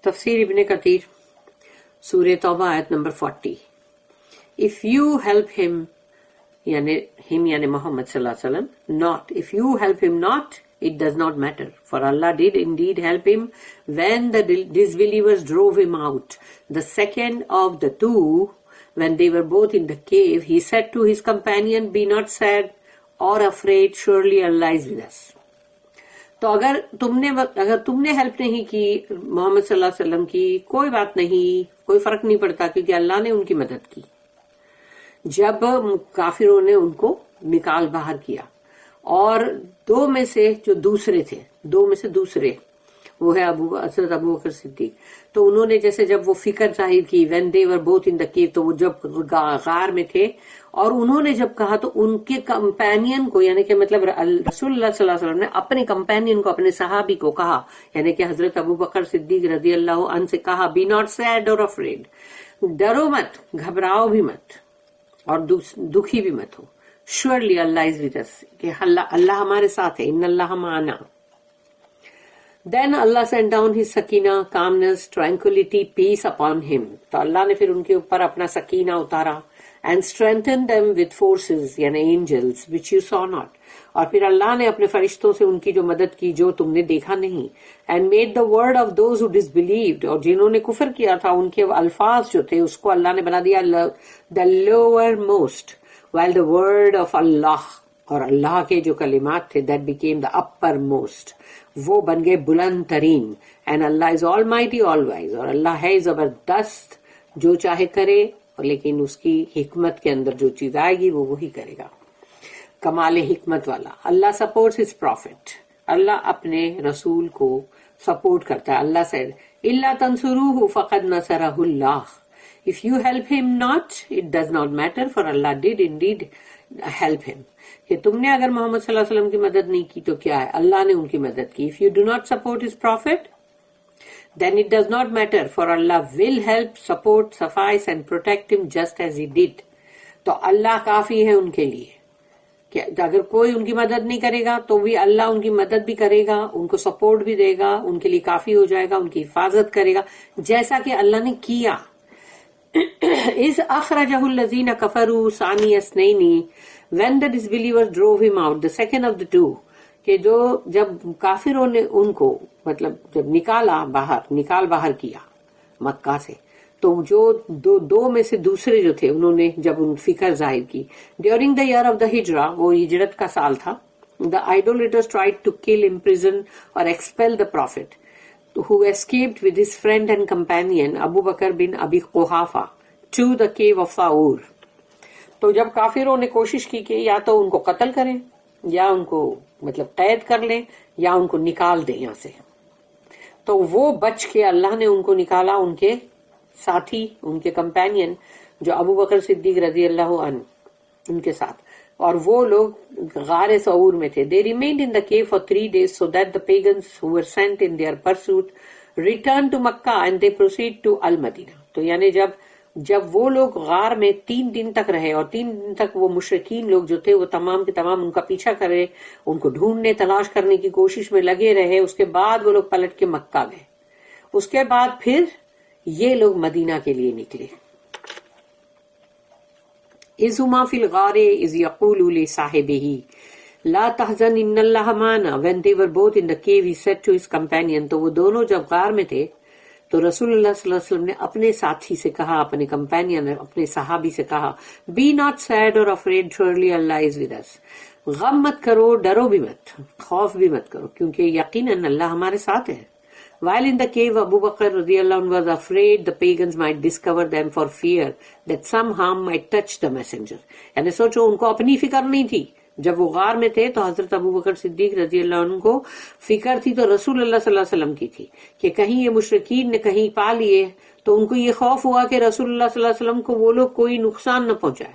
تفسیر ابن کثیر سورہ توبہ آیت number 40. If you help him یعنی محمد صلی اللہ علیہ وسلم, not, if you help him not, it does not matter. For Allah did indeed help him when the disbelievers drove him out. The second of the two, when they were both in the cave, he said to his companion, be not sad or afraid, surely Allah is with us. تو اگر تم نے help نہیں کی محمد صلی اللہ علیہ وسلم کی, کوئی بات نہیں, کوئی فرق نہیں پڑتا, کیونکہ اللہ نے ان کی مدد کی. جب کافروں نے ان کو نکال باہر کیا, اور دو میں سے دوسرے وہ ہے حضرت ابو بکر صدیق, تو انہوں نے جیسے جب وہ فکر ظاہر کی, when they were both in the cave, تو وہ جب غار میں تھے, اور انہوں نے جب کہا تو ان کے کمپینین کو, یعنی کہ مطلب رسول اللہ صلی اللہ علیہ وسلم نے اپنے کمپینین کو, اپنے صحابی کو کہا, یعنی کہ حضرت ابو بکر صدیق رضی اللہ عنہ سے کہا, be not sad or afraid, ڈرو مت, گھبراؤ بھی مت, اور دکھی بھی مت ہو, surely Allah is with us, کہ اللہ ہمارے ساتھ ہے, ان اللہ معنا. Then Allah sent down his sakina, calmness, tranquility, peace upon him. تو اللہ نے پھر ان کے اوپر اپنا سکینہ اتارا, and strengthened them with forces, یعنی angels, which you saw not. اور پھر اللہ نے اپنے فرشتوں سے ان کی جو مدد کی جو تم نے دیکھا نہیں, and made the word of those who disbelieved, اور جنہوں نے کفر کیا تھا ان کے الفاظ جو تھے اس کو اللہ نے بنا دیا the lower most, while the word of Allah, اور اللہ کے جو کلمات تھے, that became the upper most, وہ بن گئے بلند ترین. and Allah is almighty all wise, اور اللہ ہے زبردست, جو چاہے کرے, لیکن اس کی حکمت کے اندر جو چیز آئے گی وہ وہی کرے گا, کمال حکمت والا. اللہ سپورٹس ہز پروفٹ, اللہ اپنے رسول کو سپورٹ کرتا ہے. اللہ said الا تنصروہ فقد نصرہ اللہ, if you help him not, it does not matter, for Allah did indeed help him. کہ تم نے اگر محمد صلی اللہ علیہ وسلم کی مدد نہیں کی تو کیا ہے, اللہ نے ان کی مدد کی. if you do not support his prophet, then it does not matter, for Allah will help, support, suffice and protect him just as he did. تو اللہ کافی ہے ان کے لیے, کہ اگر کوئی ان کی مدد نہیں کرے گا تو بھی اللہ ان کی مدد بھی کرے گا, ان کو سپورٹ بھی دے گا, ان کے لیے کافی ہو جائے گا, ان کی حفاظت کرے گا, جیسا کہ اللہ نے کیا. اِذْ أَخْرَجَهُ الَّذِينَ كَفَرُوا ثَانِيَ اثْنَيْنِ, when the disbelievers drove him out, the second of the two, کہ جو جب کافروں نے ان کو مطلب جب نکال باہر کیا مکہ سے, تو جو دو میں سے دوسرے جو تھے انہوں نے جب ان فکر ظاہر کی. During the year of the ہجرہ, وہ ہجرت کا سال تھا, دا idolaters tried to kill, imprison or expel the prophet, who escaped with his friend and companion Abu Bakr bin Abi Quhafa to the cave of Thawr. تو جب کافروں نے کوشش کی کہ یا تو ان کو قتل کریں, یا ان کو مطلب قید کر لیں, یا ان کو نکال دیں یہاں سے, تو وہ بچ کے اللہ نے ان کو نکالا, ان کے ساتھی, ان کے کمپینین جو ابو بکر صدیق رضی اللہ عنہ ان کے ساتھ, اور وہ لوگ غار ثور میں تھے. They remained in the cave for 3 days so that the pagans who were sent in their pursuit returned to Makkah and they proceed to Al-Madinah. تو یعنی جب وہ لوگ غار میں 3 دن تک رہے, اور 3 دن تک وہ مشرکین لوگ جو تھے وہ تمام کے تمام ان کا پیچھا کرے, ان کو ڈھونڈنے تلاش کرنے کی کوشش میں لگے رہے, اس کے بعد وہ لوگ پلٹ کے مکہ گئے. اس کے بعد پھر یہ لوگ مدینہ کے لیے نکلے. اذ ہما فی الغار اذ یقول لصاحبہ لا تحزن ان اللہ معنا, when they were both in the cave he said to his companion, تو وہ دونوں جب غار میں تھے تو رسول اللہ صلی اللہ علیہ وسلم نے اپنے ساتھی سے کہا, اپنے کمپینین, اپنے صحابی سے کہا, be not sad or afraid, surely Allah is with us. غم مت کرو, ڈرو بھی مت, خوف بھی مت کرو, کیونکہ یقیناً اللہ ہمارے ساتھ ہے. While in the cave, Abu Bakr radiallahu anhu was afraid the pagans might discover them for fear that some harm might touch the messenger. یعنی سوچو, ان کو اپنی فکر نہیں تھی. جب وہ غار میں تھے تو حضرت ابو بکر صدیق رضی اللہ عنہ کو فکر تھی تو رسول اللہ صلی اللہ علیہ وسلم کی تھی, کہ کہیں یہ مشرکین نے کہیں پا لیے, تو ان کو یہ خوف ہوا کہ رسول اللہ صلی اللہ علیہ وسلم کو وہ لوگ کوئی نقصان نہ پہنچائے.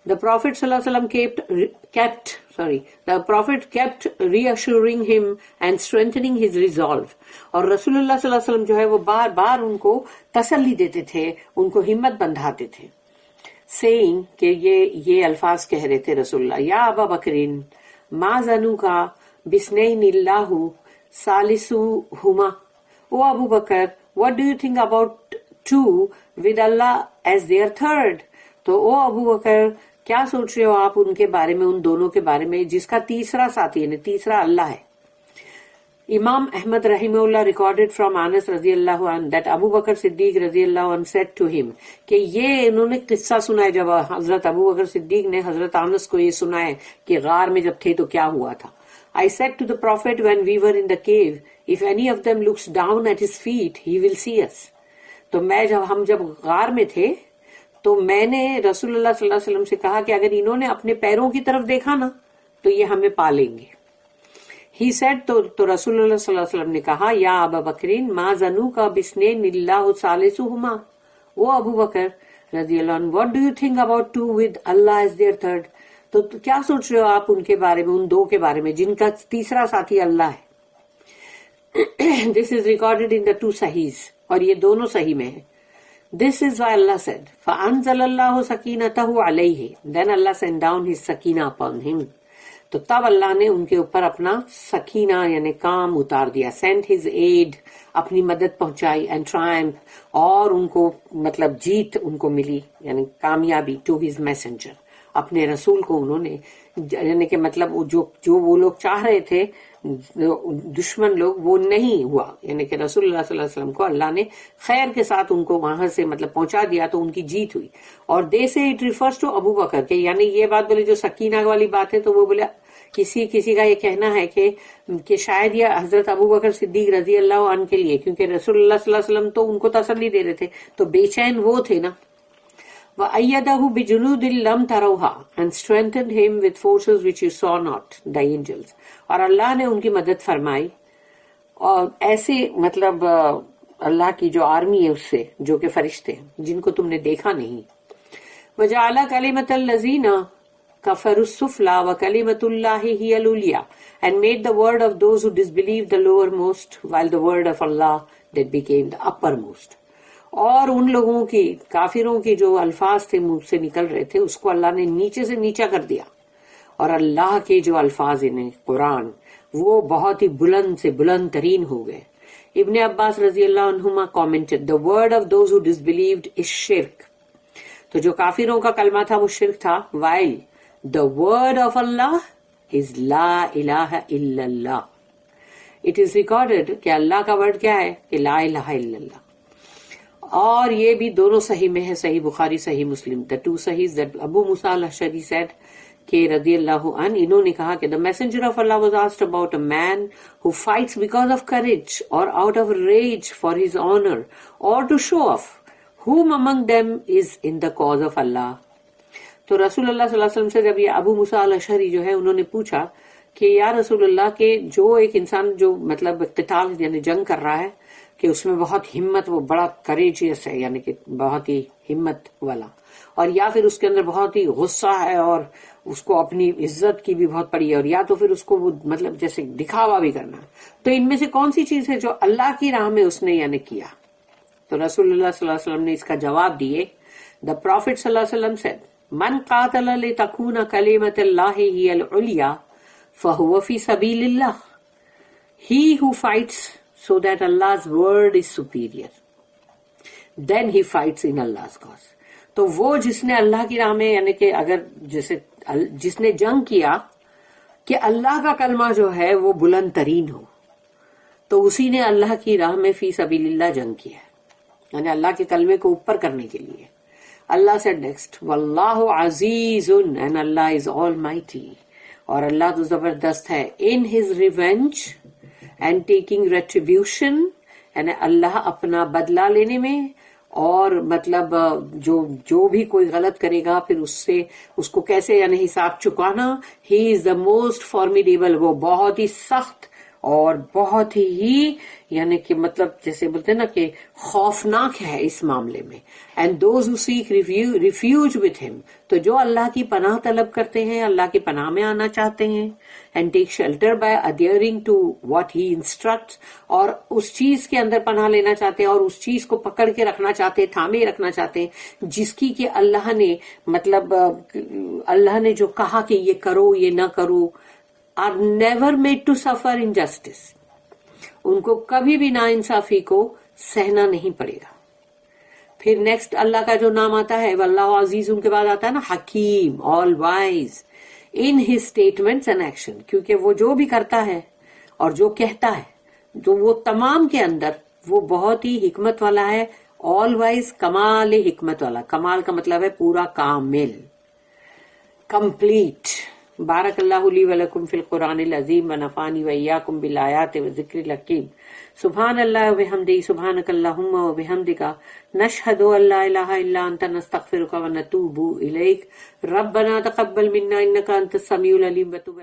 The Prophet صلی اللہ علیہ وسلم the Prophet kept reassuring him and strengthening his resolve. اور رسول اللہ صلی اللہ علیہ وسلم جو ہے وہ بار بار ان کو تسلی دیتے تھے, ان کو ہمت بندھاتے تھے, saying کہ یہ الفاظ کہہ رہے تھے رسول اللہ, یا ابا بکرین ما ظنوکا بسنین اللہ ثالثہما, او ابو بکر what do you think about two with Allah as their third? تو او ابو بکر کیا سوچ رہے ہو آپ ان کے بارے میں, ان دونوں کے بارے میں جس کا تیسرا ساتھی یعنی تیسرا اللہ ہے. Imam Ahmad rahimahullah recorded from Anas radiallahu anh that Abu Bakr Siddiq radiallahu anh said to him کہ یہ انہوں نے قصہ سنا ہے جب حضرت ابو بکر صدیق نے حضرت انس کو یہ سنا ہے کہ غار میں جب تھے تو کیا ہوا تھا. I said to the Prophet when we were in the cave, if any of them looks down at his feet, he will see us. تو ہم جب غار میں تھے تو میں نے رسول اللہ صلی اللہ علیہ وسلم سے کہا کہ اگر انہوں نے اپنے پیروں کی طرف دیکھا نا تو یہ ہمیں پا لیں گے. He said تو رسول اللہ صلی اللہ علیہ وسلم نے کہا یا ابا بکرین ما ظنوک باثنین اللہ ثالثہما, وہ ابو بکر رضی اللہ عنہ what do you think about two with Allah as their third, تو کیا سوچ رہے ہو آپ ان کے بارے میں, ان دو کے بارے میں جن کا تیسرا ساتھی اللہ ہے. This is recorded in the two Sahihs, اور یہ دونوں صحیح میں ہیں. This is why Allah said فَأَنزَلَ اللَّهُ سَكِينَتَهُ عَلَيْهِ, then Allah sent down his sakina upon him. تو تب اللہ نے ان کے اوپر اپنا سکینہ یعنی کام اتار دیا, sent his aid, اپنی مدد پہنچائی, and triumph, اور ان کو مطلب جیت ان کو ملی یعنی کامیابی, to his messenger, اپنے رسول کو انہوں نے, یعنی کہ مطلب جو وہ لوگ چاہ رہے تھے دشمن لوگ وہ نہیں ہوا, یعنی کہ رسول اللہ صلی اللہ علیہ وسلم کو اللہ نے خیر کے ساتھ ان کو وہاں سے مطلب پہنچا دیا تو ان کی جیت ہوئی. اور دے سے اٹ ریفرس ٹو ابو بکر کہ یعنی یہ بات بولے جو سکینہ والی بات ہے تو وہ بولے کسی کا یہ کہنا ہے کہ شاید یہ حضرت ابو بکر صدیق رضی اللہ عنہ کے لیے, کیونکہ رسول اللہ صلی اللہ علیہ وسلم تو ان کو تسلی دے رہے تھے تو بے چین وہ تھے نا. وَأَيَّدَهُ بِجُنُودٍ لَمْ تَرَوْهَا, and strengthened him with forces which you saw not, the angels. اور اللہ نے ان کی مدد فرمائی اور ایسے مطلب اللہ کی جو آرمی ہے اس سے جو کہ فرشتے ہیں جن کو تم نے دیکھا نہیں. وَجَعَلَ كَلِمَةَ الَّذِينَ كَفَرُوا السُّفْلَى وَكَلِمَةُ اللَّهِ هِيَ الْعُلْيَا, and made the word of those who disbelieved the lowermost, while the word of Allah that became the uppermost. اور ان لوگوں کی کافروں کی جو الفاظ تھے منہ سے نکل رہے تھے اس کو اللہ نے نیچے سے نیچا کر دیا, اور اللہ کے جو الفاظ انہیں قرآن وہ بہت ہی بلند سے بلند ترین ہو گئے. ابن عباس رضی اللہ عنہما commented, the word of those who disbelieved is shirk. تو جو کافروں کا کلمہ تھا وہ شرک تھا, while the word of Allah is لا الہ الا اللہ. It is recorded کہ اللہ کا ورڈ کیا ہے کہ لا الہ الا اللہ. اور یہ بھی دونوں صحیح میں ہے, صحیح بخاری صحیح مسلم, the two Sahihs that Abu Musa al-Ash'ari said کہ رضی اللہ عنہ انہوں نے کہا کہ the messenger of Allah was asked about a man who fights because of courage or out of rage for his honor or to show off, whom among them is in the cause of Allah. تو رسول اللہ صلی اللہ علیہ وسلم سے جب یہ ابو موسیٰ الاشعری جو ہے انہوں نے پوچھا کہ یا رسول اللہ کہ جو ایک انسان جو مطلب قتال یعنی جنگ کر رہا ہے کہ اس میں بہت ہمت, وہ بڑا کریجیس ہے یعنی کہ بہت ہی ہمت والا, اور یا پھر اس کے اندر بہت ہی غصہ ہے اور اس کو اپنی عزت کی بھی بہت پڑی ہے, اور یا تو پھر اس کو وہ مطلب جیسے دکھاوا بھی کرنا, تو ان میں سے کون سی چیز ہے جو اللہ کی راہ میں اس نے یعنی کیا. تو رسول اللہ صلی اللہ علیہ وسلم نے اس کا جواب دیے. The Prophet صلی اللہ علیہ وسلم said, من قاتل لتکون کلمۃ اللہ ہی العلیٰ فہو فی سبیل اللہ. He who fights so that Allah's word is superior, then he fights in Allah's cause. تو وہ جس نے اللہ کی راہ میں یعنی کہ اگر جیسے جس نے جنگ کیا کہ اللہ کا کلمہ جو ہے وہ بلند ترین ہو, تو اسی نے اللہ کی راہ میں فی سبیل اللہ جنگ کیا ہے, یعنی اللہ کے کلمے کو اوپر کرنے کے لیے. اللہ said next, واللہ عزیز, and Allah is almighty, اور اللہ تو زبردست ہے, in his revenge and taking retribution, یعنی اللہ اپنا بدلہ لینے میں, اور مطلب جو بھی کوئی غلط کرے گا پھر اس سے اس کو کیسے یعنی حساب چکانا. ہی از دا موسٹ فارمیڈیبل, وہ بہت ہی سخت اور بہت ہی یعنی کہ مطلب جیسے بولتے ہیں نا کہ خوفناک ہے اس معاملے میں. And those who seek refuge with ہم, تو جو اللہ کی پناہ طلب کرتے ہیں, اللہ کی پناہ میں آنا چاہتے ہیں, and take shelter by adhering to what he instructs, اور اس چیز کے اندر پناہ لینا چاہتے ہیں اور اس چیز کو پکڑ کے رکھنا چاہتے ہیں, تھامے رکھنا چاہتے ہیں جس کی کہ اللہ نے مطلب اللہ نے جو کہا کہ یہ کرو یہ نہ کرو, are never made to suffer injustice. ان کو کبھی بھی نا انصافی کو سہنا نہیں پڑے گا. پھر نیکسٹ اللہ کا جو نام آتا ہے واللہ عزیز، ان کے بعد آتا ہے نا حکیم، all wise in his statements and action, کیونکہ وہ جو بھی کرتا ہے اور جو کہتا ہے جو وہ تمام کے اندر وہ بہت ہی حکمت والا ہے. آل وائز کمال حکمت والا، کمال کا مطلب ہے پورا کامل، کمپلیٹ. بارک اللہ لی ولکم فی القرآن العظیم ونفعنی وإیاکم بالآیات والذکر الحکیم. سبحان اللہ وبحمدہ، سبحانک اللہم وبحمدک، نشہد ان لا الہ الا انت، نستغفرک ونتوب الیک. ربنا تقبل منا انک انت السمیع العلیم وتب